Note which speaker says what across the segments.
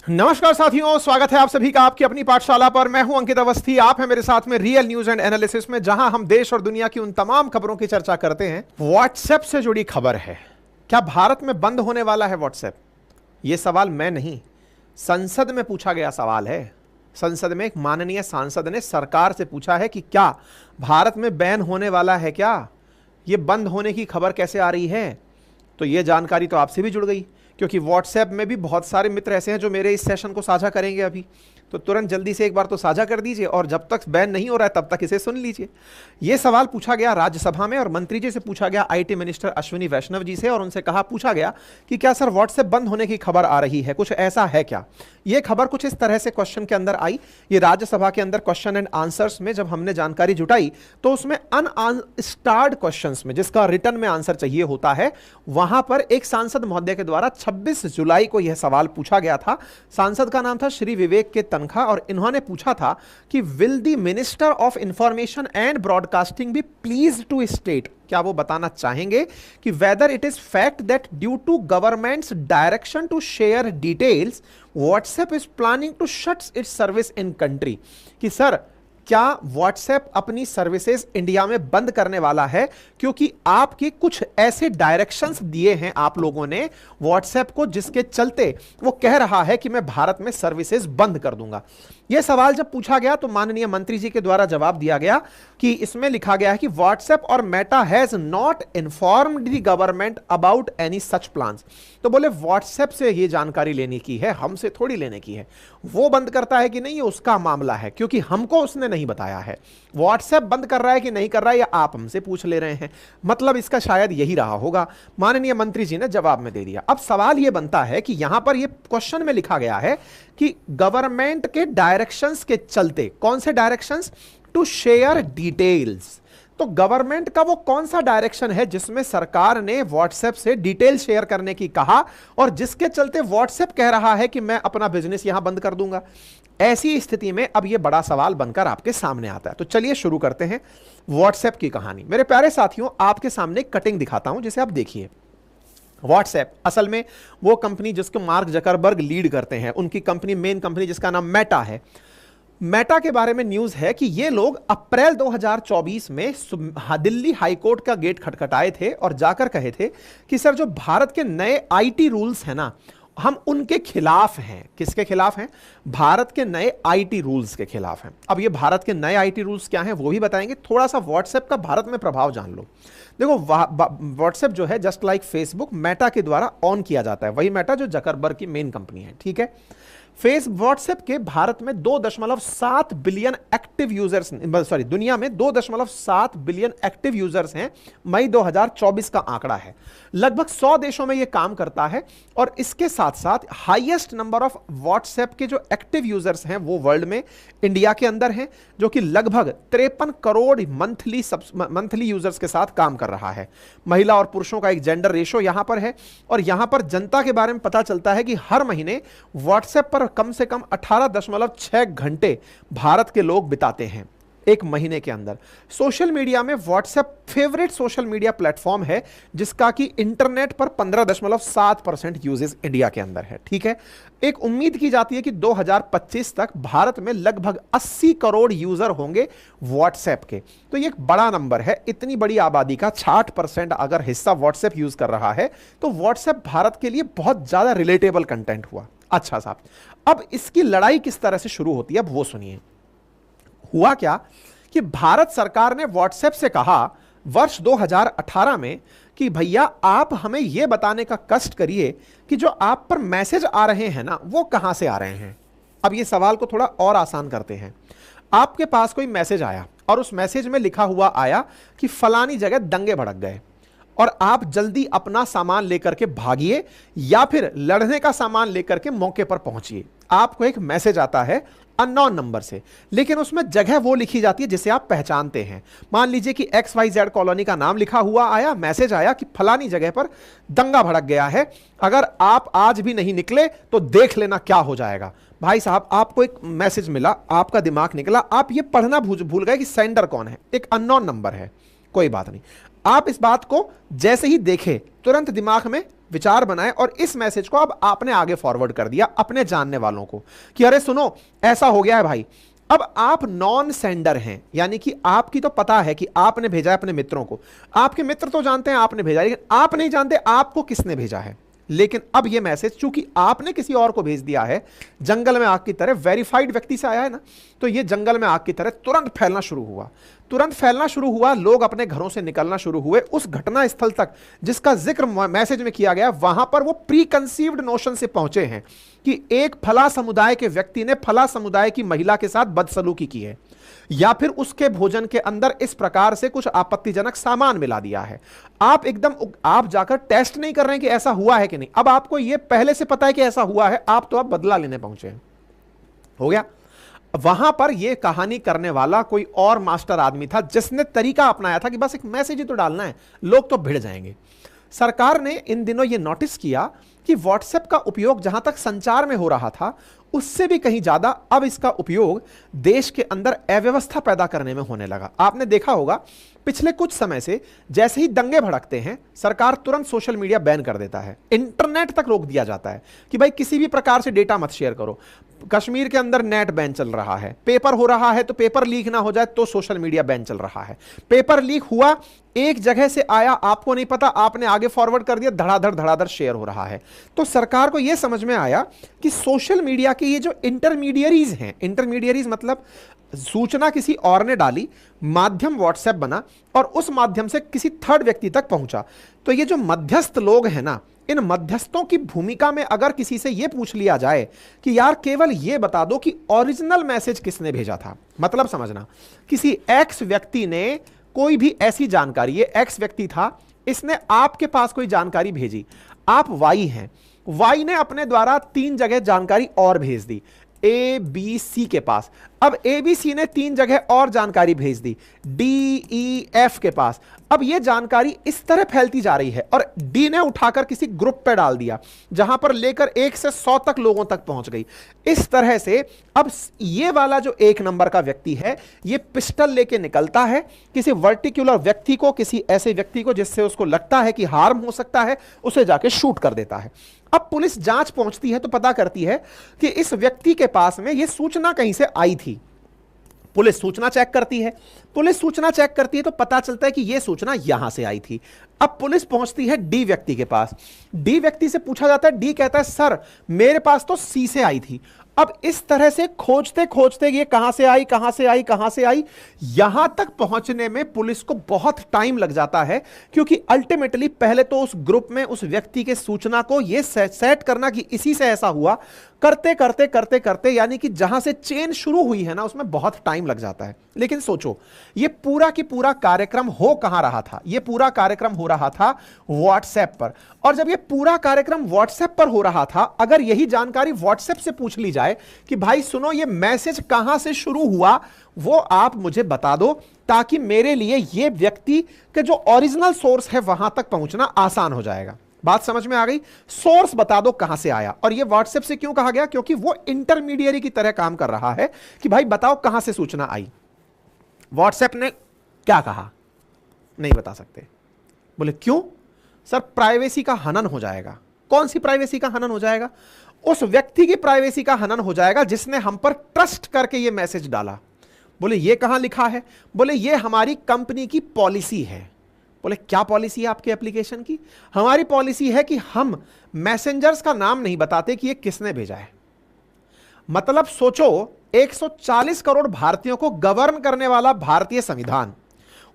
Speaker 1: नमस्कार साथियों, स्वागत है आप सभी का आपकी अपनी पाठशाला पर। मैं हूं अंकित अवस्थी। आप हैं मेरे साथ में रियल न्यूज एंड एनालिसिस में, जहां हम देश और दुनिया की उन तमाम खबरों की चर्चा करते हैं। व्हाट्सएप से जुड़ी खबर है। क्या भारत में बंद होने वाला है व्हाट्सएप? यह सवाल मैं नहीं, संसद में पूछा गया सवाल है। संसद में एक माननीय सांसद ने सरकार से पूछा है कि क्या भारत में बैन होने वाला है, क्या यह बंद होने की खबर कैसे आ रही है। तो यह जानकारी तो आपसे भी जुड़ गई, क्योंकि व्हाट्सएप में भी बहुत सारे मित्र ऐसे हैं जो मेरे इस सेशन को साझा करेंगे अभी। तो तुरंत जल्दी से एक बार तो साझा कर दीजिए, और जब तक बैन नहीं हो रहा है तब तक इसे सुन लीजिए। यह सवाल पूछा गया राज्यसभा में, और मंत्री जी से पूछा गया, आईटी मिनिस्टर अश्विनी वैष्णव जी से, और उनसे पूछा गया कि क्या सर व्हाट्सएप बंद होने की खबर आ रही है, कुछ ऐसा है क्या। यह खबर कुछ इस तरह से क्वेश्चन के अंदर आई। ये राज्यसभा के अंदर क्वेश्चन एंड आंसर्स में जब हमने जानकारी जुटाई तो उसमें अनआंसर्ड क्वेश्चंस में, जिसका रिटर्न में आंसर चाहिए होता है, वहां पर एक सांसद महोदय के द्वारा 26 जुलाई को यह सवाल पूछा गया था। सांसद का नाम था श्री विवेक के तनखा, और इन्होंने पूछा था कि will the minister of information and broadcasting be please to state, क्या वो बताना चाहेंगे कि whether it is fact that due to government's direction to share details WhatsApp is planning to shut its service in country, कि sir क्या WhatsApp अपनी services India में बंद करने वाला है, क्योंकि आपके कुछ ऐसे डायरेक्शंस दिए हैं आप लोगों ने व्हाट्सएप को, जिसके चलते वो कह रहा है कि मैं भारत में सर्विसेज बंद कर दूंगा। यह सवाल जब पूछा गया तो माननीय मंत्री जी के द्वारा जवाब दिया गया कि इसमें लिखा गया है कि व्हाट्सएप और Meta has not informed the government about any such plans. तो बोले व्हाट्सएप से यह जानकारी लेने की है, हमसे थोड़ी लेने की है। वो बंद करता है कि नहीं, ये उसका मामला है, क्योंकि हमको उसने नहीं बताया है। व्हाट्सएप बंद कर रहा है कि नहीं कर रहा है, या आप हमसे पूछ ले रहे हैं, मतलब इसका शायद यही रहा होगा। माननीय मंत्री जी ने जवाब में दे दिया। अब सवाल यह बनता है कि यहां पर यह क्वेश्चन में लिखा गया है कि गवर्नमेंट के डायरेक्शंस के चलते, कौन से डायरेक्शंस? To share details. तो गवर्नमेंट का वो कौन सा डायरेक्शन है जिसमें सरकार ने व्हाट्सएप से डिटेल शेयर करने की कहा, और जिसके चलते व्हाट्सएप कह रहा है कि मैं अपना बिजनेस यहां बंद कर दूंगा। ऐसी स्थिति में अब यह बड़ा सवाल बनकर आपके सामने आता है। तो चलिए शुरू करते हैं व्हाट्सएप की कहानी। मेरे प्यारे साथियों, आपके सामने कटिंग दिखाता हूं, जिसे आप देखिए। व्हाट्सएप असल में वो कंपनी जिसको मार्क जकरबर्ग लीड करते हैं, उनकी कंपनी, मेन कंपनी जिसका नाम मेटा है। मेटा के बारे में न्यूज है कि ये लोग अप्रैल 2024 में दिल्ली हाईकोर्ट का गेट खटखटाए थे और जाकर कहे थे कि सर जो भारत के नए आईटी रूल्स हैं ना, हम उनके खिलाफ हैं। किसके खिलाफ हैं? भारत के नए आईटी रूल्स के खिलाफ हैं। अब ये भारत के नए आईटी रूल्स क्या हैं वो भी बताएंगे। थोड़ा सा व्हाट्सएप का भारत में प्रभाव जान लो। देखो, व्हाट्सएप जो है जस्ट लाइक फेसबुक मेटा के द्वारा ऑन किया जाता है, वही मेटा जो जकरबर्ग की मेन कंपनी है, ठीक है। व्हाट्सएप के भारत में 2.7 बिलियन एक्टिव यूजर्स, सॉरी दुनिया में 2.7 बिलियन एक्टिव यूजर्स हैं। मई 2024 का आंकड़ा है। लगभग 100 देशों में यह काम करता है, और इसके साथ साथ हाईएस्ट नंबर ऑफ व्हाट्सएप के जो एक्टिव यूजर्स हैं वो वर्ल्ड में इंडिया के अंदर हैं, जो कि लगभग 53 करोड़ मंथली यूजर्स के साथ काम कर रहा है। महिला और पुरुषों का एक जेंडर रेशो यहां पर है, और यहां पर जनता के बारे में पता चलता है कि हर महीने व्हाट्सएप पर कम से कम 18.6 घंटे भारत के लोग बिताते हैं एक महीने के अंदर। सोशल मीडिया में WhatsApp favourite social media platform है, जिसका कि इंटरनेट पर 15.7% यूजेस इंडिया के अंदर है, ठीक है। एक उम्मीद की जाती है कि 2025 तक भारत में लगभग 80 करोड़ यूजर होंगे व्हाट्सएप के। तो ये एक बड़ा नंबर है। इतनी बड़ी आबादी का 60% अगर हिस्सा व्हाट्सएप यूज कर रहा है, तो व्हाट्सएप भारत के लिए बहुत ज्यादा रिलेटेबल कंटेंट हुआ। अच्छा साहब, अब इसकी लड़ाई किस तरह से शुरू होती है, अब वो सुनिए। हुआ क्या कि भारत सरकार ने व्हाट्सएप से कहा वर्ष 2018 में कि भैया आप हमें यह बताने का कष्ट करिए कि जो आप पर मैसेज आ रहे हैं ना, वो कहां से आ रहे हैं। अब ये सवाल को थोड़ा और आसान करते हैं। आपके पास कोई मैसेज आया, और उस मैसेज में लिखा हुआ आया कि फलानी जगह दंगे भड़क गए, और आप जल्दी अपना सामान लेकर के भागिए, या फिर लड़ने का सामान लेकर के मौके पर पहुंचिए। आपको एक मैसेज आता है अननोन नंबर से, लेकिन उसमें जगह वो लिखी जाती है जिसे आप पहचानते हैं। मान लीजिए कि XYZ कॉलोनी का नाम लिखा हुआ आया, मैसेज आया कि फलानी जगह पर दंगा भड़क गया है, अगर आप आज भी नहीं निकले तो देख लेना क्या हो जाएगा। भाई साहब, आपको एक मैसेज मिला, आपका दिमाग निकला, आप ये पढ़ना भूल गए कि सेंडर कौन है, एक अननोन नंबर है। कोई बात नहीं, आप इस बात को जैसे ही देखे तुरंत दिमाग में विचार बनाए और इस मैसेज को अब आपने आगे फॉरवर्ड कर दिया अपने जानने वालों को कि अरे सुनो ऐसा हो गया है भाई। अब आप नॉन सेंडर हैं, यानी कि आपकी तो पता है कि आपने भेजा है अपने मित्रों को, आपके मित्र तो जानते हैं आपने भेजा है, लेकिन आप नहीं जानते आपको किसने भेजा है। लेकिन अब यह मैसेज चूंकि आपने किसी और को भेज दिया है, जंगल में आग की तरह, वेरीफाइड व्यक्ति से आया है ना, तो यह जंगल में आग की तरह तुरंत फैलना शुरू हुआ, तुरंत फैलना शुरू हुआ। लोग अपने घरों से निकलना शुरू हुए। उस घटना स्थल तक जिसका जिक्र मैसेज में किया गया, वहां पर वो प्री कंसीव्ड नोशन से पहुंचे हैं कि एक फला समुदाय के व्यक्ति ने फला समुदाय की महिला के साथ बदसलूकी की है, या फिर उसके भोजन के अंदर इस प्रकार से कुछ आपत्तिजनक सामान मिला दिया है। आप जाकर टेस्ट नहीं कर रहे हैं कि ऐसा हुआ है कि नहीं, अब आपको यह पहले से पता है कि ऐसा हुआ है, आप तो अब बदला लेने पहुंचे हैं। हो गया। वहां पर यह कहानी करने वाला कोई और मास्टर आदमी था जिसने तरीका अपनाया था कि बस एक मैसेज ही तो डालना है, लोग तो भिड़ जाएंगे। सरकार ने इन दिनों यह नोटिस किया कि व्हाट्सएप का उपयोग जहां तक संचार में हो रहा था, उससे भी कहीं ज्यादा अब इसका उपयोग देश के अंदर अव्यवस्था पैदा करने में होने लगा। आपने देखा होगा पिछले कुछ समय से जैसे ही दंगे भड़कते हैं, सरकार तुरंत सोशल मीडिया बैन कर देता है, इंटरनेट तक रोक दिया जाता है कि भाई किसी भी प्रकार से डेटा मत शेयर करो। कश्मीर के अंदर नेट बैन चल रहा है, पेपर हो रहा है तो पेपर लीक ना हो जाए तो सोशल मीडिया बैन चल रहा है। पेपर लीक हुआ, एक जगह से आया, आपको नहीं पता, आपने आगे फॉरवर्ड कर दिया, धड़ाधड़ शेयर हो रहा है। तो सरकार को यह समझ में आया कि सोशल मीडिया के ये जो इंटरमीडियरीज हैं, इंटरमीडियरीज मतलब सूचना किसी और ने डाली, माध्यम व्हाट्सएप बना और उस माध्यम से किसी थर्ड व्यक्ति तक पहुंचा। तो ये जो मध्यस्थ लोग हैं ना, इन मध्यस्थों की भूमिका में अगर किसी से यह पूछ लिया जाए कि यार केवल यह बता दो कि ओरिजिनल मैसेज किसने भेजा था, मतलब समझना, किसी एक्स व्यक्ति ने कोई भी ऐसी जानकारी, ये एक्स व्यक्ति था, इसने आपके पास कोई जानकारी भेजी, आप वाई हैं, वाई ने अपने द्वारा 3 जगह जानकारी और भेज दी ए बी सी के पास। अब ए बी सी ने 3 जगह और जानकारी भेज दी डी ई एफ के पास। अब यह जानकारी इस तरह फैलती जा रही है और डी ने उठाकर किसी ग्रुप पे डाल दिया जहां पर लेकर 1 से 100 तक लोगों तक पहुंच गई। इस तरह से अब ये वाला जो 1 नंबर का व्यक्ति है, ये पिस्टल लेके निकलता है, किसी वर्टिकुलर व्यक्ति को, किसी ऐसे व्यक्ति को जिससे उसको लगता है कि हार्म हो सकता है, उसे जाके शूट कर देता है। अब पुलिस जांच पहुंचती है तो पता करती है कि इस व्यक्ति के पास में यह सूचना कहीं से आई थी। पुलिस सूचना चेक करती है, पुलिस सूचना चेक करती है तो पता चलता है कि यह सूचना यहां से आई थी। अब पुलिस पहुंचती है डी व्यक्ति के पास, डी व्यक्ति से पूछा जाता है, डी कहता है सर मेरे पास तो सी से आई थी। अब इस तरह से खोजते खोजते ये कहां से आई, कहां से आई, कहां से आई, यहां तक पहुंचने में पुलिस को बहुत टाइम लग जाता है, क्योंकि अल्टीमेटली पहले तो उस ग्रुप में उस व्यक्ति के सूचना को ये सेट करना कि इसी से ऐसा हुआ, करते करते करते करते यानी कि जहां से चेन शुरू हुई है ना, उसमें बहुत टाइम लग जाता है। लेकिन सोचो ये पूरा की पूरा कार्यक्रम हो कहां रहा था, ये पूरा कार्यक्रम हो रहा था व्हाट्सएप पर। और जब ये पूरा कार्यक्रम व्हाट्सएप पर हो रहा था, अगर यही जानकारी व्हाट्सएप से पूछ ली जाए कि भाई सुनो ये मैसेज कहां से शुरू हुआ, वो आप मुझे बता दो, ताकि मेरे लिए ये व्यक्ति के जो ओरिजिनल सोर्स है वहां तक पहुंचना आसान हो जाएगा। बात समझ में आ गई? सोर्स बता दो कहां से आया। और ये व्हाट्सएप से क्यों कहा गया? क्योंकि वो इंटरमीडियरी की तरह काम कर रहा है कि भाई बताओ कहां से सूचना आई। व्हाट्सएप ने क्या कहा? नहीं बता सकते। बोले क्यों? सर प्राइवेसी का हनन हो जाएगा। कौन सी प्राइवेसी का हनन हो जाएगा? उस व्यक्ति की प्राइवेसी का हनन हो जाएगा जिसने हम पर ट्रस्ट करके ये मैसेज डाला। बोले ये कहां लिखा है? बोले ये हमारी कंपनी की पॉलिसी है। बोले क्या पॉलिसी है आपके एप्लीकेशन की? हमारी पॉलिसी है कि हम मैसेंजर्स का नाम नहीं बताते कि ये किसने भेजा है। मतलब सोचो 140 करोड़ भारतीयों को गवर्न करने वाला भारतीय संविधान,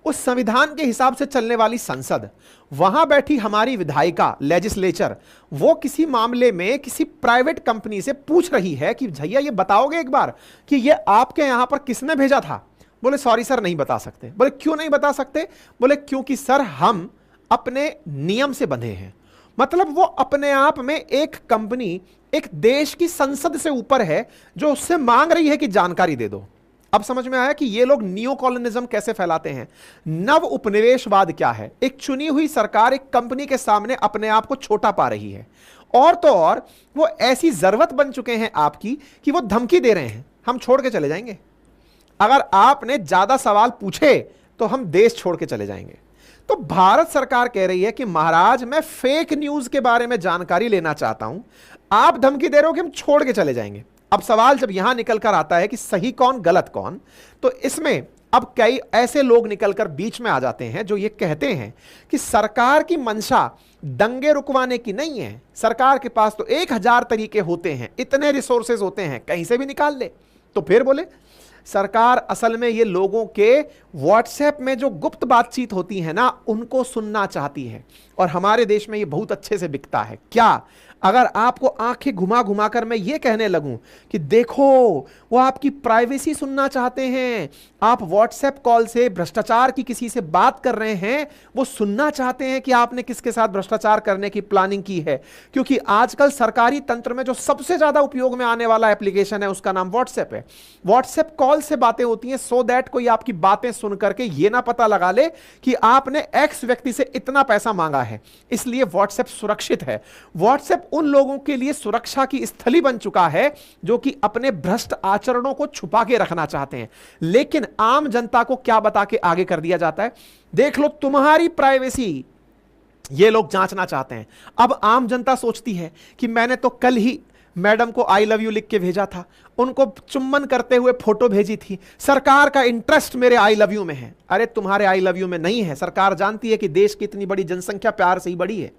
Speaker 1: उस संविधान के हिसाब से चलने वाली संसद, वहां बैठी हमारी विधायिका लेजिस्लेचर, वो किसी मामले में किसी प्राइवेट कंपनी से पूछ रही है कि भैया ये बताओगे एक बार कि ये आपके यहां पर किसने भेजा था? बोले सॉरी सर नहीं बता सकते। बोले क्यों नहीं बता सकते? बोले क्योंकि सर हम अपने नियम से बंधे हैं। मतलब वो अपने आप में एक कंपनी एक देश की संसद से ऊपर है जो उससे मांग रही है कि जानकारी दे दो। अब समझ में आया कि ये लोग नियो कॉलोनिज्म कैसे फैलाते हैं, नव उपनिवेशवाद क्या है। एक चुनी हुई सरकार एक कंपनी के सामने अपने आप को छोटा पा रही है, और तो और वो ऐसी जरूरत बन चुके हैं आपकी कि वो धमकी दे रहे हैं हम छोड़ के चले जाएंगे, अगर आपने ज्यादा सवाल पूछे तो हम देश छोड़ के चले जाएंगे। तो भारत सरकार कह रही है कि महाराज मैं फेक न्यूज के बारे में जानकारी लेना चाहता हूं, आप धमकी दे रहे हो कि हम छोड़ के चले जाएंगे। अब सवाल जब यहां निकल कर आता है कि सही कौन गलत कौन, तो इसमें अब कई ऐसे लोग निकलकर बीच में आ जाते हैं जो ये कहते हैं कि सरकार की मंशा दंगे रुकवाने की नहीं है, सरकार के पास तो 1000 तरीके होते हैं, इतने रिसोर्सेज होते हैं, कहीं से भी निकाल ले। तो फिर बोले सरकार असल में ये लोगों के व्हाट्सएप में जो गुप्त बातचीत होती है ना, उनको सुनना चाहती है, और हमारे देश में ये बहुत अच्छे से बिकता है। क्या अगर आपको आंखें घुमा घुमा कर मैं ये कहने लगूं कि देखो वो आपकी प्राइवेसी सुनना चाहते हैं, आप व्हाट्सएप कॉल से भ्रष्टाचार की किसी से बात कर रहे हैं, वो सुनना चाहते हैं कि आपने किसके साथ भ्रष्टाचार करने की प्लानिंग की है, क्योंकि आजकल सरकारी तंत्र में जो सबसे ज्यादा उपयोग में आने वाला एप्लीकेशन है उसका नाम व्हाट्सएप है। व्हाट्सएप कॉल से बातें होती हैं सो दैट कोई आपकी बातें सुन करके ये ना पता लगा ले कि आपने एक्स व्यक्ति से इतना पैसा मांगा है, इसलिए व्हाट्सएप सुरक्षित है। व्हाट्सएप उन लोगों के लिए सुरक्षा की स्थली बन चुका है जो कि अपने भ्रष्ट आचरणों को छुपा के रखना चाहते हैं, लेकिन आम जनता को क्या बता के आगे कर दिया जाता है, देख लो तुम्हारी प्राइवेसी ये लोग जांचना चाहते हैं। अब आम जनता सोचती है कि मैंने तो कल ही मैडम को आई लव यू लिख के भेजा था, उनको चुम्बन करते हुए फोटो भेजी थी, सरकार का इंटरेस्ट मेरे आई लव यू में है। अरे तुम्हारे आई लव यू में नहीं है, सरकार जानती है कि देश की इतनी बड़ी जनसंख्या प्यार से ही बड़ी है,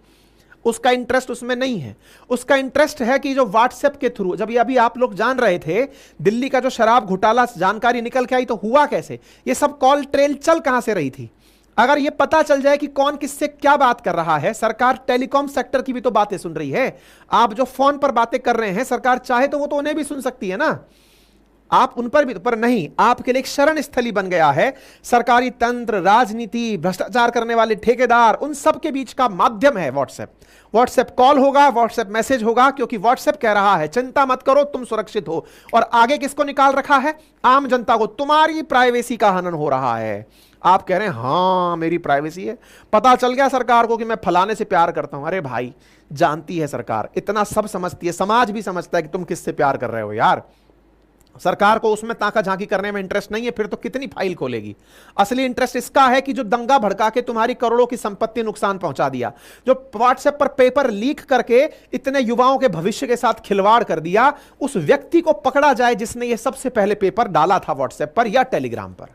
Speaker 1: उसका इंटरेस्ट उसमें नहीं है। उसका इंटरेस्ट है कि जो व्हाट्सएप के थ्रू, जब अभी आप लोग जान रहे थे दिल्ली का जो शराब घोटाला जानकारी निकल के आई, तो हुआ कैसे, ये सब कॉल ट्रेल चल कहां से रही थी। अगर ये पता चल जाए कि कौन किससे क्या बात कर रहा है, सरकार टेलीकॉम सेक्टर की भी तो बातें सुन रही है, आप जो फोन पर बातें कर रहे हैं सरकार चाहे तो वो तो उन्हें भी सुन सकती है ना, आप उन पर भी, पर नहीं, आपके लिए एक शरण स्थली बन गया है सरकारी तंत्र, राजनीति, भ्रष्टाचार करने वाले ठेकेदार, उन सब के बीच का माध्यम है व्हाट्सएप। व्हाट्सएप कॉल होगा, व्हाट्सएप मैसेज होगा, क्योंकि व्हाट्सएप कह रहा है चिंता मत करो तुम सुरक्षित हो, और आगे किसको निकाल रखा है, आम जनता को, तुम्हारी प्राइवेसी का हनन हो रहा है। आप कह रहे हैं हां मेरी प्राइवेसी है, पता चल गया सरकार को कि मैं फलाने से प्यार करता हूं। अरे भाई जानती है सरकार, इतना सब समझती है, समाज भी समझता है कि तुम किससे प्यार कर रहे हो यार। सरकार को उसमें ताका झांकी करने में इंटरेस्ट नहीं है, फिर तो कितनी फाइल खोलेगी। असली इंटरेस्ट इसका है कि जो दंगा भड़का के तुम्हारी करोड़ों की संपत्ति नुकसान पहुंचा दिया, जो व्हाट्सएप पर पेपर लीक करके इतने युवाओं के भविष्य के साथ खिलवाड़ कर दिया, उस व्यक्ति को पकड़ा जाए जिसने ये सबसे पहले पेपर डाला था व्हाट्सएप पर या टेलीग्राम पर,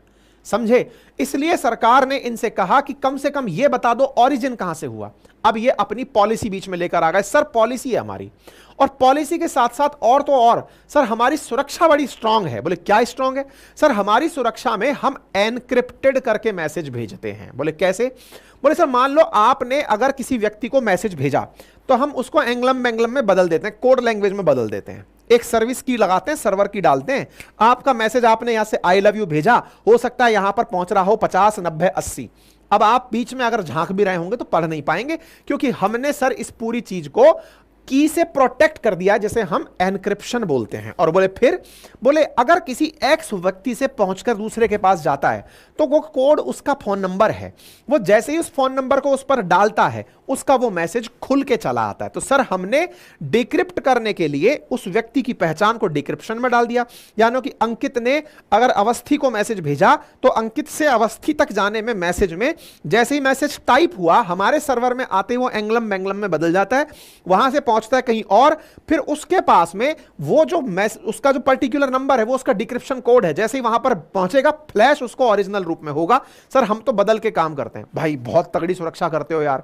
Speaker 1: समझे। इसलिए सरकार ने इनसे कहा कि कम से कम ये बता दो ओरिजिन कहां से हुआ। अब ये अपनी पॉलिसी बीच में लेकर आ गए, सर पॉलिसी है हमारी, और पॉलिसी के साथ साथ और तो और सर हमारी सुरक्षा बड़ी स्ट्रांग है। बोले क्या स्ट्रांग है सर, हमारी सुरक्षा में हम एनक्रिप्टेड करके मैसेज भेजते हैं। बोले कैसे, बोले सर मान लो आपने अगर किसी व्यक्ति को मैसेज भेजा तो हम उसको एंग्लम बेंग्लम में बदल देते हैं, कोड लैंग्वेज में बदल देते हैं, एक सर्विस की लगाते हैं, सर्वर की डालते हैं, आपका मैसेज आपने यहां से आई लव यू भेजा, हो सकता है यहां पर पहुंच रहा हो 50, 90, 80। अब आप बीच में अगर झांक भी रहे होंगे तो पढ़ नहीं पाएंगे, क्योंकि हमने सर इस पूरी चीज को की से प्रोटेक्ट कर दिया, जैसे हम एनक्रिप्शन बोलते हैं। और बोले फिर, बोले अगर किसी एक्स व्यक्ति से पहुंचकर दूसरे के पास जाता है तो वो कोड उसका फोन नंबर है, वो जैसे ही उस फोन नंबर को उस पर डालता है उसका वो मैसेज खुल के चला आता है। तो सर हमने डिक्रिप्ट करने के लिए उस व्यक्ति की पहचान को डिक्रिप्शन में डाल दिया, यानी कि अंकित ने अगर अवस्थी को मैसेज भेजा तो अंकित से अवस्थी तक जाने में मैसेज में जैसे ही मैसेज टाइप हुआ हमारे सर्वर में आते वो एंग्लम बेंग्लम में बदल जाता है, वहां से पहुंचता है कहीं और, फिर उसके पास में वो जो उसका जो पर्टिकुलर नंबर है वो उसका डिक्रिप्शन कोड है, जैसे ही वहां पर पहुंचेगा फ्लैश उसको ओरिजिनल रूप में होगा। सर हम तो बदल के काम करते हैं। भाई बहुत तगड़ी सुरक्षा करते हो यार,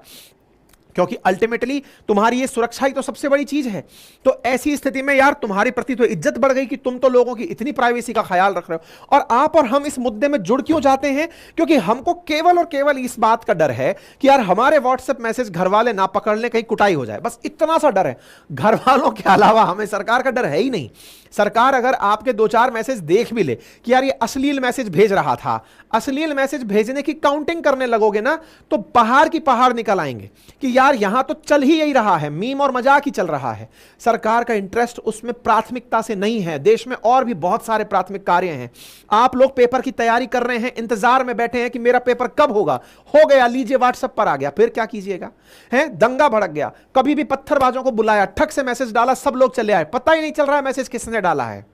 Speaker 1: क्योंकि अल्टीमेटली तुम्हारी ये सुरक्षा ही तो सबसे बड़ी चीज है। तो ऐसी स्थिति में यार तुम्हारी प्रति तो इज्जत बढ़ गई कि तुम तो लोगों की इतनी प्राइवेसी का ख्याल रख रहे हो। और आप और हम इस मुद्दे में जुड़ क्यों जाते हैं, क्योंकि हमको केवल और केवल इस बात का डर है कि यार हमारे व्हाट्सएप मैसेज घर वाले ना पकड़ लें, कहीं कुटाई हो जाए, बस इतना सा डर है। घर वालों के अलावा हमें सरकार का डर है ही नहीं। सरकार अगर आपके 2-4 मैसेज देख भी ले कि यार ये अश्लील मैसेज भेज रहा था, अश्लील मैसेज भेजने की काउंटिंग करने लगोगे ना तो पहाड़ की पहाड़ निकल आएंगे कि यार यहां तो चल ही यही रहा है, मीम और मजाक ही चल रहा है। सरकार का इंटरेस्ट उसमें प्राथमिकता से नहीं है। देश में और भी बहुत सारे प्राथमिक कार्य हैं। आप लोग पेपर की तैयारी कर रहे हैं, इंतजार में बैठे हैं कि मेरा पेपर कब होगा, हो गया लीजिए व्हाट्सएप पर आ गया, फिर क्या कीजिएगा, है दंगा भड़क गया, कभी भी पत्थरबाजों को बुलाया, ठग से मैसेज डाला, सब लोग चले आए, पता ही नहीं चल रहा है मैसेज किसने डाला है।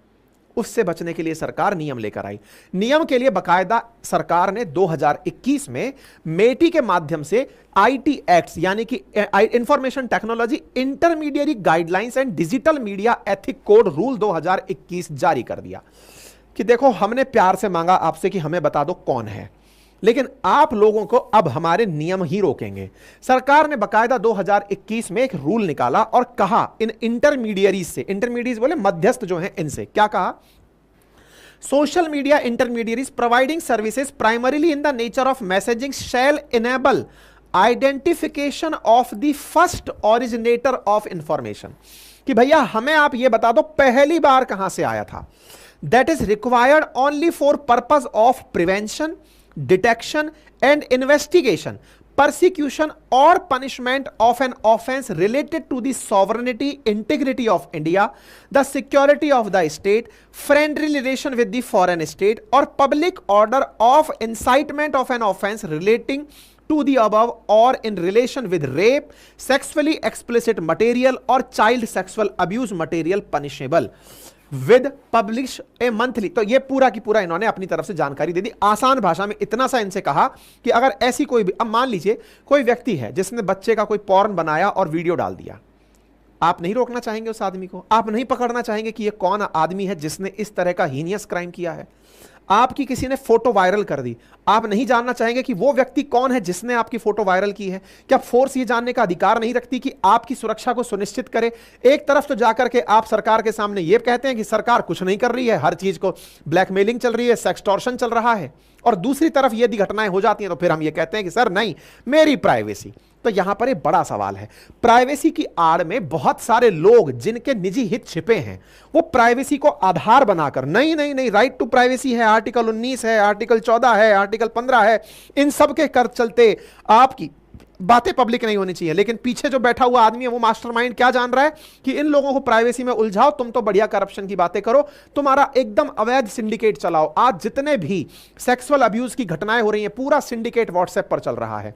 Speaker 1: उससे बचने के लिए सरकार नियम लेकर आई। नियम के लिए बकायदा सरकार ने 2021 में मेटी के माध्यम से आईटी एक्ट्स यानी कि information technology intermediate guidelines and digital media ethic code rule 2021 जारी कर दिया कि देखो हमने प्यार से मांगा आपसे कि हमें बता दो कौन है, लेकिन आप लोगों को अब हमारे नियम ही रोकेंगे। सरकार ने बकायदा 2021 में एक रूल निकाला और कहा इन इंटरमीडियरीज से, इंटरमीडियरीज बोले मध्यस्थ जो हैं, इनसे क्या कहा, social media intermediaries providing services primarily in the nature of messaging shall enable identification of the first originator of information, कि भैया हमें आप ये बता दो पहली बार कहां से आया था। That is required only for purpose of prevention, detection and investigation, persecution or punishment of an offense related to the sovereignty, integrity of India, the security of the state, friendly relation with the foreign state, or public order of incitement of an offense relating to the above or in relation with rape, sexually explicit material or child sexual abuse material punishable with publish A monthly. तो ये पूरा की पूरा इन्होंने अपनी तरफ से जानकारी दे दी, आसान भाषा में इतना सा इनसे कहा कि अगर ऐसी कोई भी, अब मान लीजिए कोई व्यक्ति है जिसने बच्चे का कोई पॉर्न बनाया और वीडियो डाल दिया, आप नहीं रोकना चाहेंगे उस आदमी को, आप नहीं पकड़ना चाहेंगे कि ये कौन आदमी है जिसने इस तरह का हीनियस क्राइम किया है। आपकी किसी ने फोटो वायरल कर दी, आप नहीं जानना चाहेंगे कि वो व्यक्ति कौन है जिसने आपकी फोटो वायरल की है। क्या फोर्स ये जानने का अधिकार नहीं रखती कि आपकी सुरक्षा को सुनिश्चित करे? एक तरफ तो जाकर के आप सरकार के सामने ये कहते हैं कि सरकार कुछ नहीं कर रही है, हर चीज को ब्लैकमेलिंग चल रही है, सेक्सटॉर्शन चल रहा है, और दूसरी तरफ यदि घटनाएं हो जाती हैं तो फिर हम ये कहते हैं कि सर नहीं, मेरी प्राइवेसी। तो यहां पर एक बड़ा सवाल है, प्राइवेसी की आड़ में बहुत सारे लोग जिनके निजी हित छिपे हैं, वो प्राइवेसी को आधार बनाकर नहीं नहीं नहीं राइट टू प्राइवेसी है, आर्टिकल 19 है, आर्टिकल 14 है, आर्टिकल 15 है, इन सब के कर चलते आपकी बातें पब्लिक नहीं होनी चाहिए। लेकिन पीछे जो बैठा हुआ आदमी है वो मास्टरमाइंड क्या जान रहा है कि इन लोगों को प्राइवेसी में उलझाओ, तुम तो बढ़िया करप्शन की बातें करो, तुम्हारा एकदम अवैध सिंडिकेट चलाओ। आज जितने भी सेक्सुअल अब्यूज की घटनाएं हो रही हैं, पूरा सिंडिकेट व्हाट्सएप पर चल रहा है।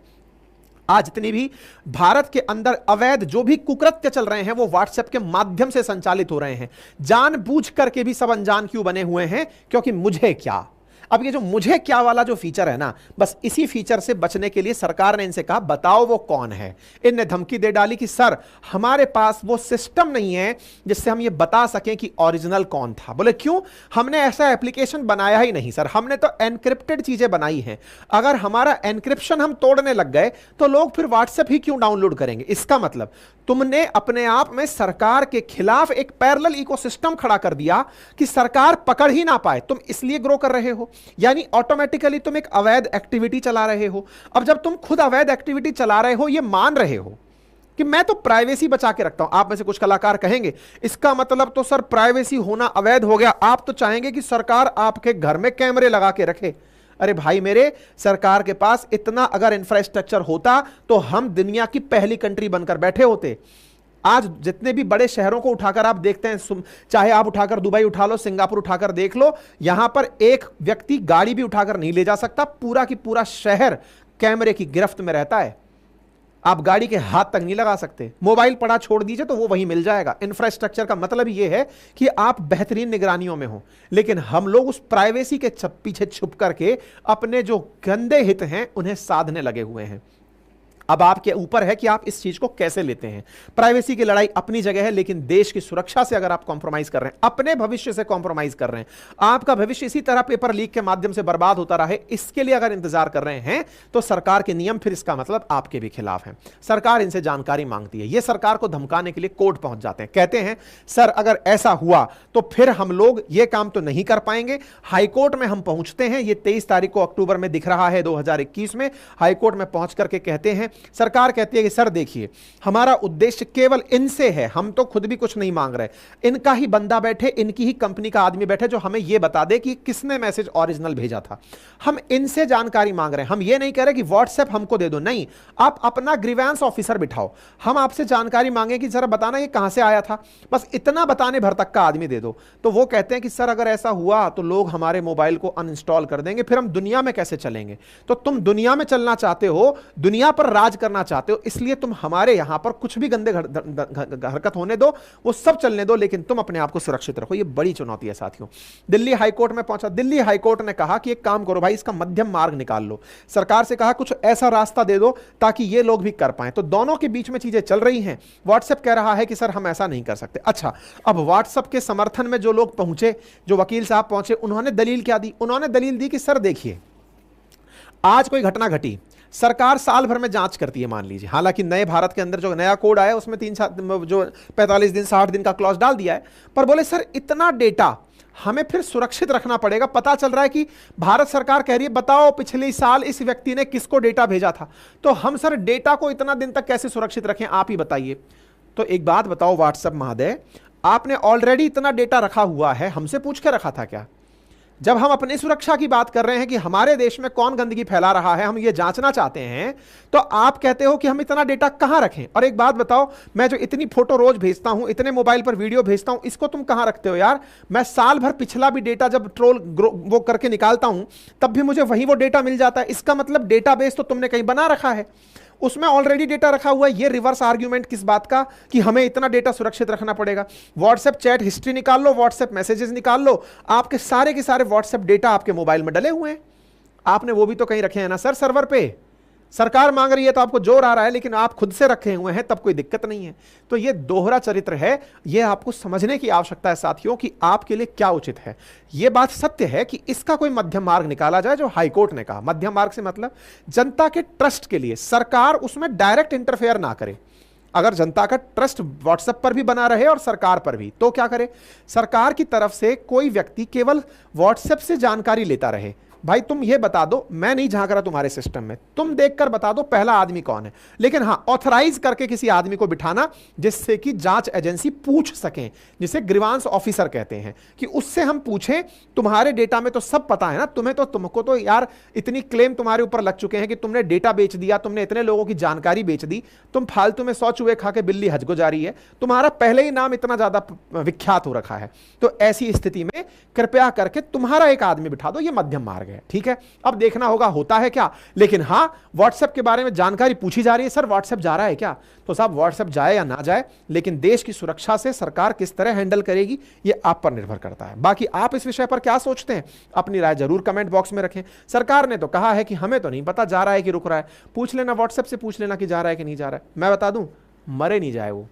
Speaker 1: आज जितनी भी भारत के अंदर अवैध जो भी कुकृत्य चल रहे हैं वो व्हाट्सएप के माध्यम से संचालित हो रहे हैं। जानबूझ करके भी सब अनजान क्यों बने हुए हैं? क्योंकि मुझे क्या, अब ये जो मुझे क्या वाला जो फीचर है ना, बस इसी फीचर से बचने के लिए सरकार ने इनसे कहा बताओ वो कौन है। इनने धमकी दे डाली कि सर हमारे पास वो सिस्टम नहीं है जिससे हम ये बता सकें कि ओरिजिनल कौन था। बोले क्यों? हमने ऐसा एप्लीकेशन बनाया ही नहीं सर, हमने तो एनक्रिप्टेड चीजें बनाई हैं। अगर हमारा एनक्रिप्शन हम तोड़ने लग गए तो लोग फिर व्हाट्सएप ही क्यों डाउनलोड करेंगे? इसका मतलब तुमने अपने आप में सरकार के खिलाफ एक पैरेलल इकोसिस्टम खड़ा कर दिया कि सरकार पकड़ ही ना पाए, तुम इसलिए ग्रो कर रहे हो, यानी ऑटोमेटिकली तुम एक अवैध एक्टिविटी चला रहे हो। अब जब तुम खुद अवैध एक्टिविटी चला रहे हो, ये मान रहे हो कि मैं तो प्राइवेसी बचा के रखता हूं, आप में से कुछ कलाकार कहेंगे इसका मतलब तो सर प्राइवेसी होना अवैध हो गया, आप तो चाहेंगे कि सरकार आपके घर में कैमरे लगा के रखे। अरे भाई मेरे, सरकार के पास इतना अगर इंफ्रास्ट्रक्चर होता तो हम दुनिया की पहली कंट्री बनकर बैठे होते। आज जितने भी बड़े शहरों को उठाकर आप देखते हैं, चाहे आप उठाकर दुबई उठा लो, सिंगापुर उठाकर देख लो, यहां पर एक व्यक्ति गाड़ी भी उठाकर नहीं ले जा सकता, पूरा की पूरा शहर कैमरे की गिरफ्त में रहता है। आप गाड़ी के हाथ तक नहीं लगा सकते, मोबाइल पड़ा छोड़ दीजिए तो वो वहीं मिल जाएगा। इंफ्रास्ट्रक्चर का मतलब ये है कि आप बेहतरीन निगरानियों में हो, लेकिन हम लोग उस प्राइवेसी के पीछे छुप करके अपने जो गंदे हित हैं उन्हें साधने लगे हुए हैं। अब आपके ऊपर है कि आप इस चीज को कैसे लेते हैं। प्राइवेसी की लड़ाई अपनी जगह है, लेकिन देश की सुरक्षा से अगर आप कॉम्प्रोमाइज कर रहे हैं, अपने भविष्य से कॉम्प्रोमाइज कर रहे हैं, आपका भविष्य इसी तरह पेपर लीक के माध्यम से बर्बाद होता रहे, इसके लिए अगर इंतजार कर रहे हैं तो सरकार के नियम फिर इसका मतलब आपके भी खिलाफ हैं। सरकार इनसे जानकारी मांगती है, ये सरकार को धमकाने के लिए कोर्ट पहुंच जाते हैं, कहते हैं सर अगर ऐसा हुआ तो फिर हम लोग ये काम तो नहीं कर पाएंगे। हाईकोर्ट में हम पहुंचते हैं, ये 23 तारीख को अक्टूबर में दिख रहा है 2021 में, हाईकोर्ट में पहुंच करके कहते हैं, सरकार कहती है कि सर देखिए हमारा उद्देश्य केवल इनसे है, हम तो खुद भी कुछ नहीं मांग रहे, इनका ही बंदा बैठे, इनकी ही कंपनी का आदमी बैठे जो हमें यह बता दे कि किसने मैसेज ओरिजिनल भेजा था। हम इनसे जानकारी मांग रहे हैं, हम ये नहीं कह रहे कि व्हाट्सएप हमको दे दो, नहीं, आप अपना ग्रीवेंस ऑफिसर बिठाओ, हम आपसे जानकारी मांगे कि जरा बताना ये कहां से आया था, बस इतना बताने भर तक का आदमी दे दो। तो वो कहते हैं कि सर अगर ऐसा हुआ तो लोग हमारे मोबाइल को अनइंस्टॉल कर देंगे, फिर हम दुनिया में कैसे चलेंगे? तो तुम दुनिया में चलना चाहते हो, दुनिया पर राज करना चाहते हो, इसलिए तुम हमारे यहां पर कुछ भी गंदे हरकत होने दो, वो सब चलने दो, लेकिन तुम अपने आप को सुरक्षित रखो। ये बड़ी चुनौती है साथियों। दिल्ली हाईकोर्ट में पहुंचा। दिल्ली हाईकोर्ट ने कहा कि एक काम करो भाई, इसका मध्यम मार्ग निकाल लो। सरकार से कहा कुछ ऐसा रास्ता दे दो ताकि ये लोग भी कर पाए। तो दोनों के बीच में चीजें चल रही हैं। व्हाट्सएप कह रहा है कि सर हम ऐसा नहीं कर सकते। अच्छा, अब व्हाट्सएप के समर्थन में जो लोग पहुंचे, जो वकील साहब पहुंचे, उन्होंने दलील क्या दी? उन्होंने दलील दी कि सर देखिए, आज कोई घटना घटी, सरकार साल भर में जांच करती है मान लीजिए। हालांकि नए भारत के अंदर जो नया कोड आया उसमें 45 दिन 60 दिन का क्लॉज डाल दिया है, पर बोले सर इतना डेटा हमें फिर सुरक्षित रखना पड़ेगा। पता चल रहा है कि भारत सरकार कह रही है बताओ पिछले साल इस व्यक्ति ने किसको डेटा भेजा था, तो हम सर डेटा को इतना दिन तक कैसे सुरक्षित रखें, आप ही बताइए। तो एक बात बताओ व्हाट्सएप महोदय, आपने ऑलरेडी इतना डेटा रखा हुआ है, हमसे पूछ के रखा था क्या? जब हम अपनी सुरक्षा की बात कर रहे हैं कि हमारे देश में कौन गंदगी फैला रहा है, हम ये जांचना चाहते हैं, तो आप कहते हो कि हम इतना डेटा कहां रखें? और एक बात बताओ, मैं जो इतनी फोटो रोज भेजता हूं, इतने मोबाइल पर वीडियो भेजता हूं, इसको तुम कहां रखते हो यार? मैं साल भर पिछला भी डेटा जब ट्रोल वो करके निकालता हूं, तब भी मुझे वही वो डेटा मिल जाता है। इसका मतलब डेटाबेस तो तुमने कहीं बना रखा है, उसमें ऑलरेडी डेटा रखा हुआ है। ये रिवर्स आर्ग्यूमेंट किस बात का कि हमें इतना डेटा सुरक्षित रखना पड़ेगा? व्हाट्सएप चैट हिस्ट्री निकाल लो, व्हाट्सएप मैसेजेस निकाल लो, आपके सारे के सारे व्हाट्सएप डेटा आपके मोबाइल में डले हुए हैं। आपने वो भी तो कहीं रखे हैं ना सर, सर्वर पे। सरकार मांग रही है तो आपको जोर आ रहा है, लेकिन आप खुद से रखे हुए हैं, तब कोई दिक्कत नहीं है। तो ये दोहरा चरित्र है, ये आपको समझने की आवश्यकता है साथियों कि आपके लिए क्या उचित है। ये बात सत्य है कि इसका कोई मध्यम मार्ग निकाला जाए, जो हाईकोर्ट ने कहा। मध्यम मार्ग से मतलब जनता के ट्रस्ट के लिए सरकार उसमें डायरेक्ट इंटरफेयर ना करे। अगर जनता का ट्रस्ट व्हाट्सएप पर भी बना रहे और सरकार पर भी, तो क्या करे? सरकार की तरफ से कोई व्यक्ति केवल व्हाट्सएप से जानकारी लेता रहे। भाई तुम ये बता दो, मैं नहीं झांक रहा तुम्हारे सिस्टम में, तुम देखकर बता दो पहला आदमी कौन है, लेकिन हाँ ऑथराइज करके किसी आदमी को बिठाना जिससे कि जांच एजेंसी पूछ सकें, जिसे ग्रीवांस ऑफिसर कहते हैं, कि उससे हम पूछें तुम्हारे डेटा में तो सब पता है ना, तुमको तो यार इतनी क्लेम तुम्हारे ऊपर लग चुके हैं कि तुमने डेटा बेच दिया, तुमने इतने लोगों की जानकारी बेच दी, तुम फालतू में 100 चूहे खा के बिल्ली हज को जा रही है, तुम्हारा पहले ही नाम इतना ज्यादा विख्यात हो रखा है। तो ऐसी स्थिति में कृपया करके तुम्हारा एक आदमी बिठा दो, ये मध्यम मार्ग है। ठीक है, अब देखना होगा होता है क्या। लेकिन हां, व्हाट्सएप के बारे में जानकारी पूछी जा रही है, सर व्हाट्सएप जा रहा है क्या? तो साहब व्हाट्सएप जाए या ना जाए, लेकिन देश की सुरक्षा से सरकार किस तरह हैंडल करेगी ये आप पर निर्भर करता है। बाकी आप इस विषय पर क्या सोचते हैं, अपनी राय जरूर कमेंट बॉक्स में रखें। सरकार ने तो कहा है कि हमें तो नहीं पता जा रहा है कि रुक रहा है, पूछ लेना व्हाट्सएप से, पूछ लेना कि जा रहा है कि नहीं जा रहा है। मैं बता दूं, मरे नहीं जाए वो।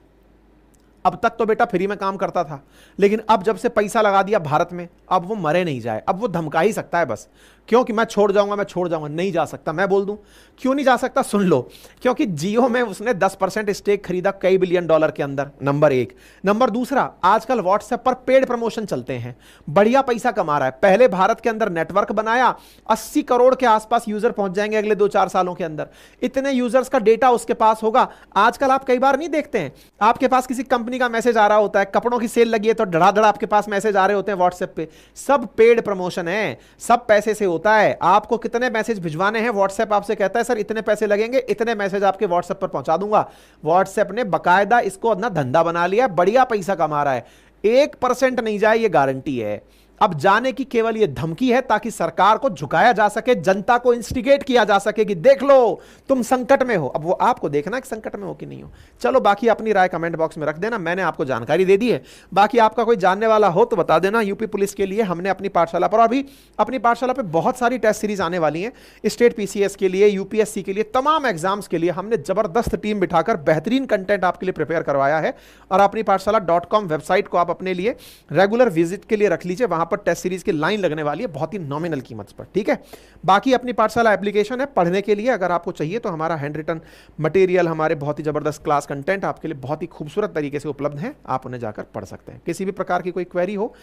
Speaker 1: अब तक तो बेटा फ्री में काम करता था, लेकिन अब जब से पैसा लगा दिया भारत में, अब वो मरे नहीं जाए। अब वो धमका ही सकता है बस, क्योंकि मैं छोड़ जाऊंगा, मैं छोड़ जाऊंगा। नहीं जा सकता। मैं बोल दूं क्यों नहीं जा सकता, सुन लो। क्योंकि जियो में उसने 10% स्टेक खरीदा कई बिलियन डॉलर के अंदर, नंबर एक। नंबर दूसरा, आजकल व्हाट्सएप पर पेड प्रमोशन चलते हैं, बढ़िया पैसा कमा रहा है। पहले भारत के अंदर नेटवर्क बनाया, 80 करोड़ के आसपास यूजर पहुंच जाएंगे अगले 2-4 सालों के अंदर। इतने यूजर्स का डेटा उसके पास होगा। आजकल आप कई बार नहीं देखते हैं, आपके पास किसी कंपनी का मैसेज आ रहा होता है, कपड़ों की सेल लगी है तो धड़ाधड़ आपके पास मैसेज आ रहे होते हैं व्हाट्सएप पे। सब पेड प्रमोशन है, सब पैसे से होता है। आपको कितने मैसेज भिजवाने हैं, व्हाट्सएप आपसे कहता है सर इतने पैसे लगेंगे, इतने मैसेज आपके व्हाट्सएप पर पहुंचा दूंगा। व्हाट्सएप ने बकायदा इसको अपना धंधा बना लिया, बढ़िया पैसा कमा रहा है। 1% नहीं जाए ये गारंटी है। अब जाने की केवल यह धमकी है ताकि सरकार को झुकाया जा सके, जनता को इंस्टिगेट किया जा सके कि देख लो तुम संकट में हो। अब वो आपको देखना कि संकट में हो कि नहीं हो। चलो बाकी अपनी राय कमेंट बॉक्स में रख देना, मैंने आपको जानकारी दे दी है। बाकी आपका कोई जानने वाला हो तो बता देना। यूपी पुलिस के लिए हमने अपनी पाठशाला पर, अभी अपनी पाठशाला पर बहुत सारी टेस्ट सीरीज आने वाली हैं। स्टेट पीसीएस के लिए, यूपीएससी के लिए, तमाम एग्जाम्स के लिए हमने जबरदस्त टीम बिठाकर बेहतरीन कंटेंट आपके लिए प्रिपेयर करवाया है। और अपनी पाठशाला.com वेबसाइट को आप अपने लिए रेगुलर विजिट के लिए रख लीजिए, वहां पर टेस्ट सीरीज की लाइन लगने वाली है बहुत ही नॉमिनल कीमत पर। ठीक है, बाकी अपनी पाठशाला एप्लीकेशन है पढ़ने के लिए, अगर आपको चाहिए तो हमारा हैंड रिटन मटेरियल, हमारे बहुत ही जबरदस्त क्लास कंटेंट आपके लिए बहुत ही खूबसूरत तरीके से उपलब्ध है, आप उन्हें जाकर पढ़ सकते हैं। किसी भी प्रकार की कोई क्वेरी हो